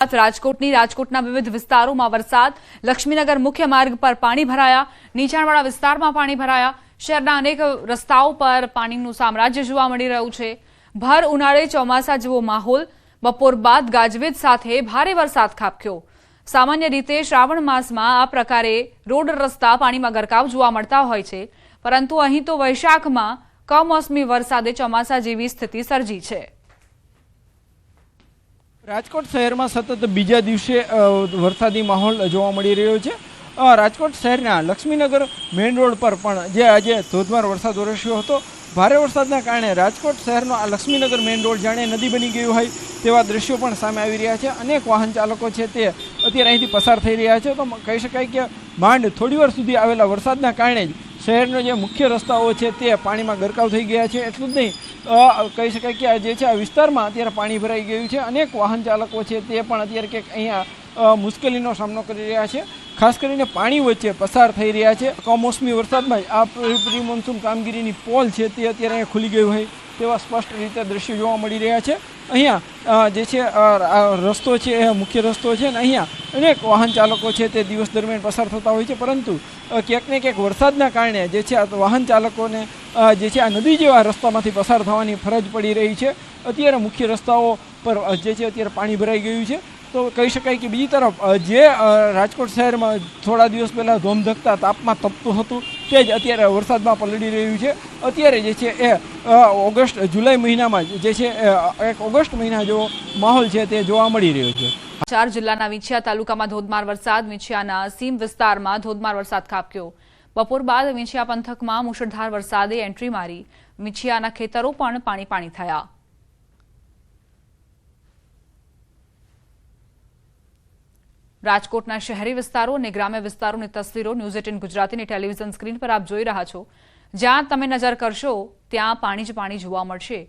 રાજકોટના વિવિધ વિસ્તારોમાં વરસાદ, લક્ષ્મીનગર મુખ્ય માર્ગ પર પાણી ભરાયા, નીચાણવાળા વિસ્તારમાં પાણી ભરાયા, શહેરના અનેક રસ્તાઓ પર પાણીનું સામ્રાજ્ય જોવા મળી રહ્યું છે। ભર ઉનાળે ચોમાસા જેવો માહોલ, બપોર બાદ ગાજવીજ સાથે ભારે વરસાદ ખાબક્યો। સામાન્ય રીતે શ્રાવણ માસમાં આ પ્રકારે રોડ રસ્તા પાણીમાં ગરકાવ જોવા મળતા હોય છે, પરંતુ અહીં તો વૈશાખમાં કમોસમી વરસાદે ચોમાસા જેવી સ્થિતિ સર્જી છે। રાજકોટ શહેરમાં સતત બીજા દિવસે વરસાદી માહોલ જોવા મળી રહ્યો છે। રાજકોટ શહેરના લક્ષ્મીનગર મેઇન રોડ પર પણ જે આજે ધોધમાર વરસાદ વરસ્યો હતો। ભારે વરસાદના કારણે રાજકોટ શહેરનો આ લક્ષ્મીનગર મેઇન રોડ જાણે નદી બની ગયું હોય તેવા દ્રશ્યો પણ સામે આવી રહ્યા છે। અનેક વાહન ચાલકો છે તે અત્યારે અહીંથી પસાર થઈ રહ્યા છે। તો કહી શકાય કે માંડ થોડી વાર સુધી આવેલા વરસાદના કારણે જ શહેરનો જે મુખ્ય રસ્તાઓ છે તે પાણીમાં ગરકાવ થઈ ગયા છે। એટલું જ નહીં, કહી શકાય કે જે છે આ વિસ્તારમાં અત્યારે પાણી ભરાઈ ગયું છે। અનેક વાહન ચાલકો છે તે પણ અત્યારે કંઈક અહીંયા મુશ્કેલીનો સામનો કરી રહ્યા છે, ખાસ કરીને પાણી વચ્ચે પસાર થઈ રહ્યા છે। કમોસમી વરસાદમાં આ પ્રી મોન્સૂન કામગીરીની પોલ છે તે અત્યારે અહીંયા ખુલી ગઈ હોય તેવા સ્પષ્ટ રીતે દ્રશ્યો જોવા મળી રહ્યા છે। અહીંયા જે છે રસ્તો છે એ મુખ્ય રસ્તો છે, અને અહીંયા અનેક વાહન ચાલકો છે તે દિવસ દરમિયાન પસાર થતા હોય છે, પરંતુ ક્યાંક ને ક્યાંક વરસાદના કારણે જે છે વાહન ચાલકોને જે છે આ નદી જેવા રસ્તામાંથી પસાર થવાની ફરજ પડી રહી છે। અત્યારે મુખ્ય રસ્તાઓ પર જે છે અત્યારે પાણી ભરાઈ ગયું છે। તો કહી શકાય કે બીજી તરફ જે રાજકોટ શહેરમાં થોડા દિવસ પહેલાં ધોમધકતા તાપમાં તપતું હતું તે જ અત્યારે વરસાદમાં પલળી રહ્યું છે। અત્યારે જે છે એ જુલાઈ મહિનામાં જે છે એક ઓગસ્ટ મહિના જેવો માહોલ છે તે જોવા મળી રહ્યો છે। 4 જિલ્લાના વિંછિયા તાલુકામાં ધોધમાર વરસાદ, વિંછિયાના સીમ વિસ્તારમાં ધોધમાર વરસાદ ખાબક્યો। બપોર બાદ વિંછિયા પંથકમાં મુશળધાર વરસાદે એન્ટ્રી મારી, વિંછિયાના ખેતરો પણ પાણી થયા। રાજકોટના શહેરી વિસ્તારો અને ગ્રામ્ય વિસ્તારોની તસવીરો ન્યૂઝ 18 ગુજરાતીની ટેલિવિઝન સ્ક્રીન પર આપ જોઈ રહ્યા છો। જ્યાં તમે નજર કરશો ત્યાં પાણી જ પાણી જોવા મળશે।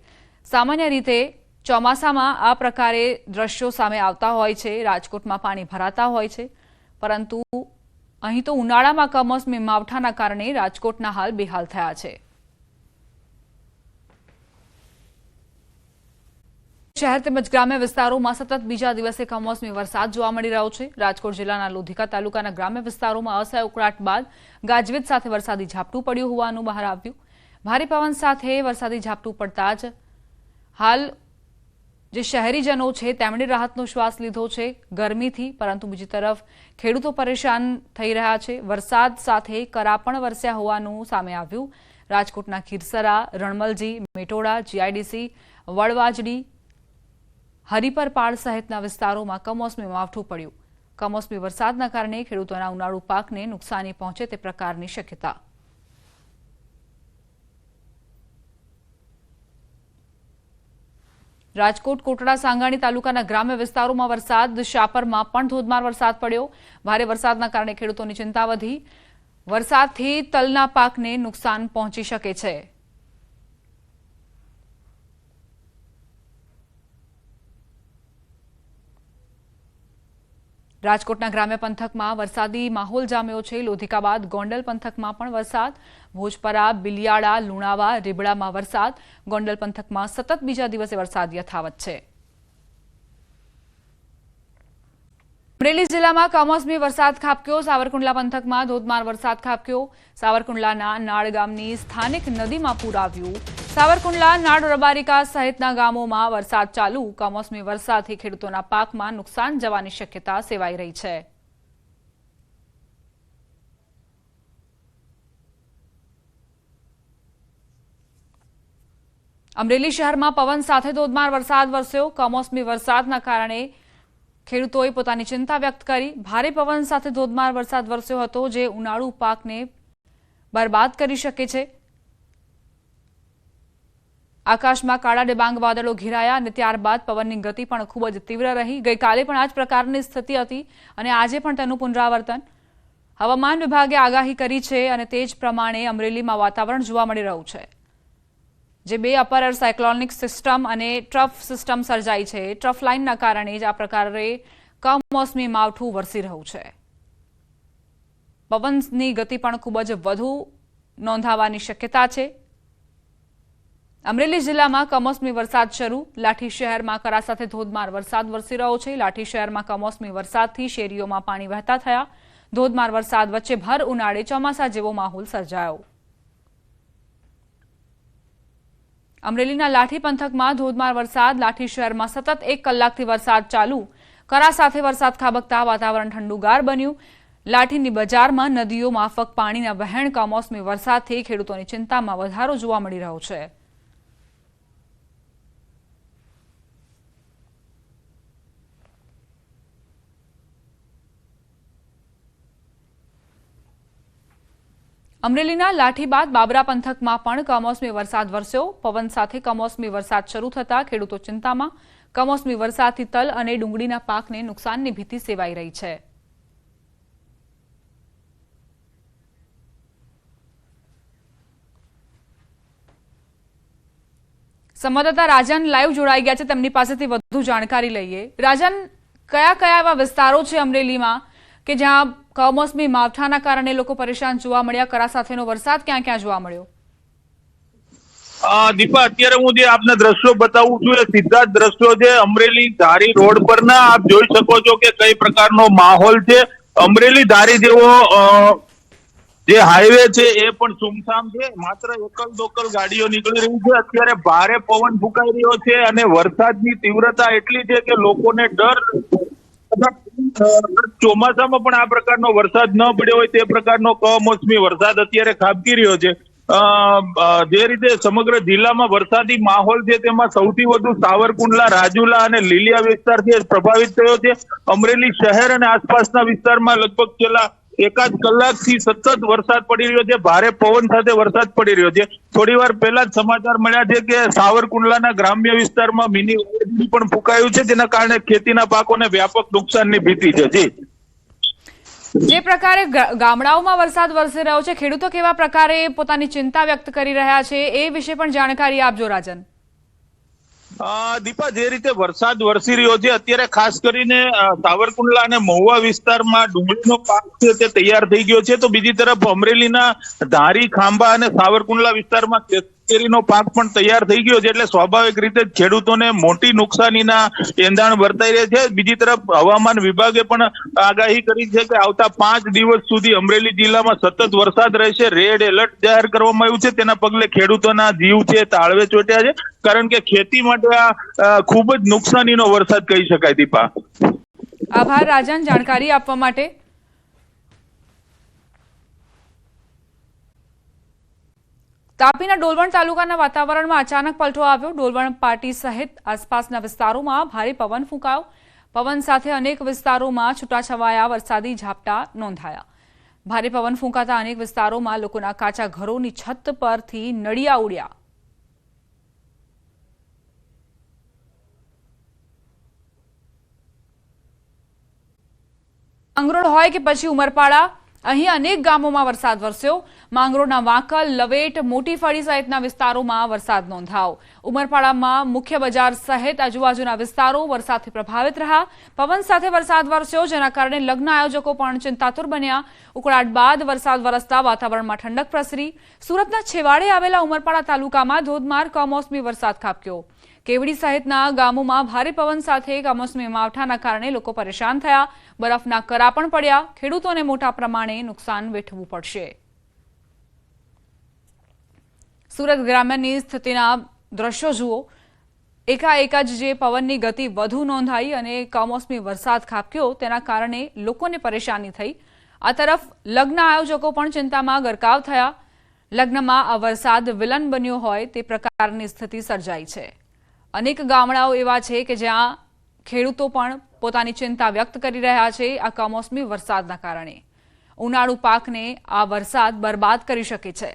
સામાન્ય રીતે ચોમાસામાં આ પ્રકારે દ્રશ્યો સામે આવતા હોય છે, રાજકોટમાં પાણી ભરાતા હોય છે, પરંતુ અહીં તો ઉનાળામાં કમોસમી માવઠાના કારણે રાજકોટના હાલ બેહાલ થયા છે। શહેર તેમજ ગ્રામ્ય વિસ્તારોમાં સતત બીજા દિવસે કમોસમી વરસાદ જોવા મળી રહ્યો છે। રાજકોટ જિલ્લાના લોધિકા તાલુકાના ગ્રામ્ય વિસ્તારોમાં અસહ્ય ઉકળાટ બાદ ગાજવીજ સાથે વરસાદી ઝાપટું પડ્યું હોવાનું બહાર આવ્યું। ભારે પવન સાથે વરસાદી ઝાપટું પડતા જ હાલ જે શહેરીજનો છે તેમણે રાહતનો શ્વાસ લીધો છે ગરમીથી, પરંતુ બીજી તરફ ખેડૂતો પરેશાન થઈ રહ્યા છે। વરસાદ સાથે કરા પણ વરસ્યા હોવાનું સામે આવ્યું। રાજકોટના ખીરસરા, રણમલજી, મેટોડા, જીઆઈડીસી, વડવાજડી, હરિપરપાડ સહિતના વિસ્તારોમાં કમોસમી માવઠું પડ્યું। કમોસમી વરસાદના કારણે ખેડૂતોના ઉનાળુ પાકને નુકસાની પહોંચે તે પ્રકારની શક્યતા। રાજકોટ કોટડા સાંગાણી તાલુકાના ગ્રામ્ય વિસ્તારોમાં વરસાદ, શાપરમાં પણ ધોધમાર વરસાદ પડ્યો। ભારે વરસાદના કારણે ખેડૂતોની ચિંતા વધી। વરસાદથી તલના પાકને નુકસાન પહોંચી શકે છે। રાજકોટના ગ્રામ્ય પંથકમાં વરસાદી માહોલ જામ્યો છે। લોધિકા બાદ ગોંડલ પંથકમાં પણ વરસાદ, ભોજપરા, બિલિયાળા, લુણાવા, રીબડામાં વરસાદ। ગોંડલ પંથકમાં સતત બીજા દિવસે વરસાદ યથાવત છે। અમરેલી જિલ્લામાં કમોસમી વરસાદ ખાબક્યો। સાવરકુંડલા પંથકમાં ધોધમાર વરસાદ ખાબક્યો। સાવરકુંડલાના નાડ ગામની સ્થાનિક નદીમાં પૂર આવ્યું। સાવરકુંડલા, નાડ, રબારિકા સહિતના ગામોમાં વરસાદ ચાલુ। કમોસમી વરસાદથી ખેડૂતોના પાકમાં નુકસાન જવાની શક્યતા સેવાઈ રહી છે। અમરેલી શહેરમાં પવન સાથે ધોધમાર વરસાદ વરસ્યો। કમોસમી વરસાદના કારણે ખેડૂતોએ પોતાની ચિંતા વ્યક્ત કરી। ભારે પવન સાથે ધોધમાર વરસાદ વરસ્યો હતો, જે ઉનાળુ પાકને બરબાદ કરી શકે છે। આકાશમાં કાળા ડિબાંગ વાદળો ઘેરાયા અને ત્યારબાદ પવનની ગતિ પણ ખૂબ જ તીવ્ર રહી। ગઈકાલે પણ આ જ પ્રકારની સ્થિતિ હતી અને આજે પણ તેનું પુનરાવર્તન હવામાન વિભાગે આગાહી કરી છે અને તે જ પ્રમાણે અમરેલીમાં વાતાવરણ જોવા મળી રહ્યું છે। જે બે અપર એર સાયક્લોનિક સિસ્ટમ અને ટ્રફ સિસ્ટમ સર્જાઈ છે, ટ્રફ લાઇનના કારણે જ આ પ્રકારે કમોસમી માવઠું વરસી રહ્યું છે। પવનની ગતિ પણ ખૂબ જ વધુ નોંધાવાની શક્યતા છે। અમરેલી જિલ્લામાં કમોસમી વરસાદ શરૂ. લાઠી શહેરમાં કરા સાથે ધોધમાર વરસાદ વરસી રહ્યો છે. લાઠી શહેરમાં કમોસમી વરસાદથી શેરીઓમાં પાણી વહેતા થયા. ધોધમાર વરસાદ વચ્ચે ભર ઉનાળે ચોમાસા જેવો માહોલ સર્જાયો. અમરેલીના લાઠી પંથકમાં ધોધમાર વરસાદ. લાઠી શહેરમાં સતત 1 કલાકથી વરસાદ ચાલુ. કરા સાથે વરસાદ ખાબકતા વાતાવરણ ઠંડુગાર બન્યું. લાઠીની બજારમાં નદીઓ માફક પાણીના વહેણ કમોસમી વરસાદથી ખેડૂતોની ચિંતામાં વધારો જોવા મળી રહ્યો છે. અમરેલીના લાઠી બાદ બાબરા પંથકમાં પણ કમોસમી વરસાદ વરસ્યો. પવન સાથે કમોસમી વરસાદ શરૂ થતા ખેડૂતો ચિંતામાં. કમોસમી વરસાદથી તલ અને ડુંગળીના પાકને નુકસાનની ભીતિ સેવાઈ રહી છે. સંવાદદાતા રાજન લાઈવ જોડાઈ ગયા છે. તેમની પાસેથી વધુ જાણકારી લઈએ. રાજન, કયા કયા એવા વિસ્તારો છે અમરેલીમાં કે જ્યાં કમોસમી માવઠાના કારણે લોકો પરેશાન જોવા મળ્યા? કરા સાથેનો વરસાદ ક્યાં ક્યાં જોવા મળ્યો? દીપા, અત્યારે હું જે આપને દ્રશ્યો બતાવું છું એ સીધા જ દ્રશ્યો છે અમરેલી ધારી રોડ પરના. આપ જોઈ શકો છો કે કઈ પ્રકારનો માહોલ છે. અમરેલી ધારી જેવો જે હાઈવે છે એ પણ સુમસામ છે. માત્ર એકલ દોકલ ગાડીઓ નીકળી રહી છે. અત્યારે ભારે પવન ફૂંકાઈ રહ્યો છે અને વરસાદની તીવ્રતા એટલી છે કે લોકોને ડર. ચોમાસામાં પણ આ પ્રકારનો વરસાદ ન પડ્યો હોય તે પ્રકારનો કમોસમી વરસાદ અત્યારે ખાબકી રહ્યો છે. જે રીતે સમગ્ર જિલ્લામાં વરસાદી માહોલ છે તેમાં સૌથી વધુ સાવરકુંડલા, રાજુલા અને લીલિયા વિસ્તાર છે પ્રભાવિત થયો છે. અમરેલી શહેર અને આસપાસના વિસ્તારમાં લગભગ છેલ્લા 1 કલાકથી સતત વરસાદ પડી રહ્યો છે. ભારે પવન સાથે વરસાદ પડી રહ્યો છે. થોડી વાર પહેલા જ સમાચાર મળ્યા છે કે સાવરકુંડલાના ગ્રામ્ય વિસ્તારમાં મિની વાવાઝોડું પણ ફૂંકાયું છે, જેના કારણે ખેતીના પાકોને વ્યાપક નુકસાનની ભીતિ છે. જી, જે પ્રકારે ગામડાઓમાં વરસાદ વરસી રહ્યો છે, ખેડૂતો કેવા પ્રકારે પોતાની ચિંતા વ્યક્ત કરી રહ્યા છે એ વિશે પણ જાણકારી આપજો રાજન. દીપા, જે રીતે વરસાદ વરસી રહ્યો છે અત્યારે ખાસ કરીને સાવરકુંડલા અને મહુવા વિસ્તારમાં ડુંગળીનો પાક છે તે તૈયાર થઈ ગયો છે. તો બીજી તરફ અમરેલીના ધારી, ખાંભા અને સાવરકુંડલા વિસ્તારમાં કેરીનો પાક પણ તૈયાર થઈ ગયો છે. એટલે સ્વાભાવિક રીતે ખેડૂતોને મોટી નુકસાનીના એંધાણ વર્તાઈ રહ્યા છે. બીજી તરફ હવામાન વિભાગે પણ આગાહી કરી છે કે આવતા 5 દિવસ સુધી અમરેલી જિલ્લામાં સતત વરસાદ રહેશે. રેડ એલર્ટ જાહેર કરવામાં આવ્યું છે. તેના પગલે ખેડૂતોના જીવ છે તાળવે ચોટ્યા છે, કારણ કે ખેતી માટે આ ખૂબ જ નુકસાનીનો વરસાદ કહી શકાય. દીપા, આભાર રાજન જાણકારી આપવા માટે. તાપીના ડોલવણ તાલુકાના વાતાવરણમાં અચાનક પલટો આવ્યો. ડોલવણ પાટી સહિત આસપાસના વિસ્તારોમાં ભારે પવન ફૂંકાયો. પવન સાથે અનેક વિસ્તારોમાં છૂટાછવાયા વરસાદી ઝાપટા નોંધાયા. ભારે પવન ફૂંકાતા અનેક વિસ્તારોમાં લોકોના કાચા ઘરોની છત પરથી નળિયા ઉડ્યા. માંગરોળ હોય કે પછી ઉમરપાડા, અહીં અનેક ગામોમાં વરસાદ વરસ્યો. માંગરોળના વાંકલ, લવેટ, મોટી ફળી સહિતના વિસ્તારોમાં વરસાદ નોંધાયો. ઉમરપાડામાં મુખ્ય બજાર સહિત આજુબાજુના વિસ્તારો વરસાદથી પ્રભાવિત રહ્યા. પવન સાથે વરસાદ વરસ્યો, જેના કારણે લગ્ન આયોજકો પણ ચિંતાતુર બન્યા. ઉકળાટ બાદ વરસાદ વરસતા વાતાવરણમાં ઠંડક પ્રસરી. સુરતના છેવાડે આવેલા ઉમરપાડા તાલુકામાં ધોધમાર કમોસમી વરસાદ ખાબક્યો. કેવડી સહિતના ગામોમાં ભારે પવન સાથે કમોસમી માવઠાના કારણે લોકો પરેશાન થયા. બરફના કરા પણ પડ્યા. ખેડૂતોને મોટા પ્રમાણે નુકસાન વેઠવું પડશે. સુરત ગ્રામ્યની સ્થિતિના દ્રશ્યો જુઓ. એકાએક જ જે પવનની ગતિ વધુ નોંધાઈ અને કમોસમી વરસાદ ખાબક્યો, તેના કારણે લોકોને પરેશાની થઈ. આ તરફ લગ્ન આયોજકો પણ ચિંતામાં ગરકાવ થયા. લગ્નમાં આ વરસાદ વિલન બન્યો હોય તે પ્રકારની સ્થિતિ સર્જાઈ છે. અનેક ગામડાઓ એવા છે કે જ્યાં ખેડૂતો પણ પોતાની ચિંતા વ્યક્ત કરી રહ્યા છે આ કમોસમી વરસાદના કારણે. ઉનાળુ પાકને આ વરસાદ બરબાદ કરી શકે છે.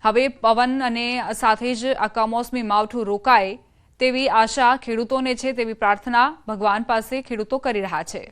હવે પવન અને સાથે જ આ કમોસમી માવઠું રોકાય તેવી આશા ખેડૂતોને છે, તેવી પ્રાર્થના ભગવાન પાસે ખેડૂતો કરી રહ્યા છે.